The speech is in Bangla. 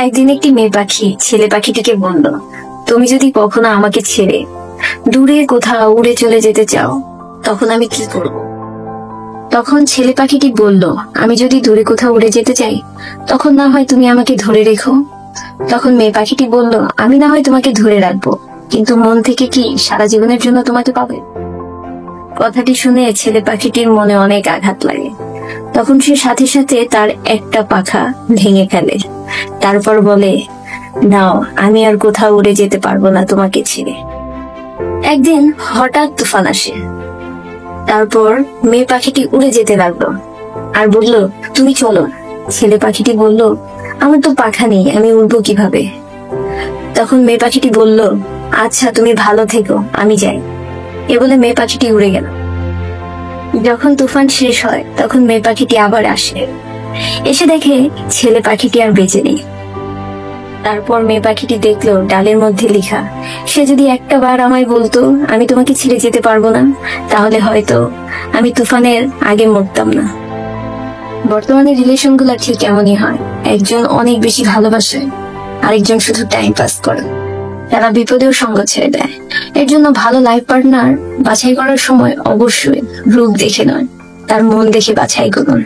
একদিন একটি মেয়ে পাখি ছেলে পাখিটিকে বলল, তুমি যদি কখনো আমাকে ছেড়ে দূরে কোথাও উড়ে চলে যেতে চাও, তখন আমি কি করব? তখন ছেলে পাখিটি বলল, আমি যদি দূরে কোথাও উড়ে যেতে চাই, তখন না হয় তুমি আমাকে ধরে রেখো। তখন মেয়ে পাখিটি বলল, আমি না হয় তোমাকে ধরে রাখবো, কিন্তু মন থেকে কি সারা জীবনের জন্য তোমাকে পাবে? কথাটি শুনে ছেলে পাখিটির মনে অনেক আঘাত লাগে। তখন সে সাথে সাথে তার একটা পাখা ভেঙে ফেলে। তারপর বলে, নাও, আমি আর কোথাও উড়ে যেতে পারবো না তোমাকে ছেড়ে। একদিন হঠাৎ তুফান আসে। তারপর মেয়ে পাখিটি উড়ে যেতে লাগলো আর বলল, তুমি চলো। ছেলে পাখিটি বলল, আমার তো পাখা নেই, আমি উড়বো কিভাবে? তখন মেয়ে পাখিটি বলল, আচ্ছা, তুমি ভালো থেকো, আমি যাই। এ বলে মেয়ে পাখিটি উড়ে গেল। যখন তুফান শেষ হয়, তখন মেয়ে পাখিটি আবার আসে। এসে দেখে ছেলে পাখিটি আর বেঁচে নেই। তারপর মেয়ে পাখিটি দেখলো ডালের মধ্যে লেখা, সে যদি একটা বার আমায় বলতো আমি তোমাকে ছেড়ে যেতে পারবো না, তাহলে হয়তো আমি তুফানের আগে মরতাম না। বর্তমানে রিলেশন গুলা ঠিক এমনই হয়, একজন অনেক বেশি ভালোবাসে, আরেকজন শুধু টাইম পাস করে। তারা বিপদেও সঙ্গ ছেড়ে দেয়। এর জন্য ভালো লাইফ পার্টনার বাছাই করার সময় অবশ্যই রূপ দেখে নয়, তার মন দেখে বাছাই করুন।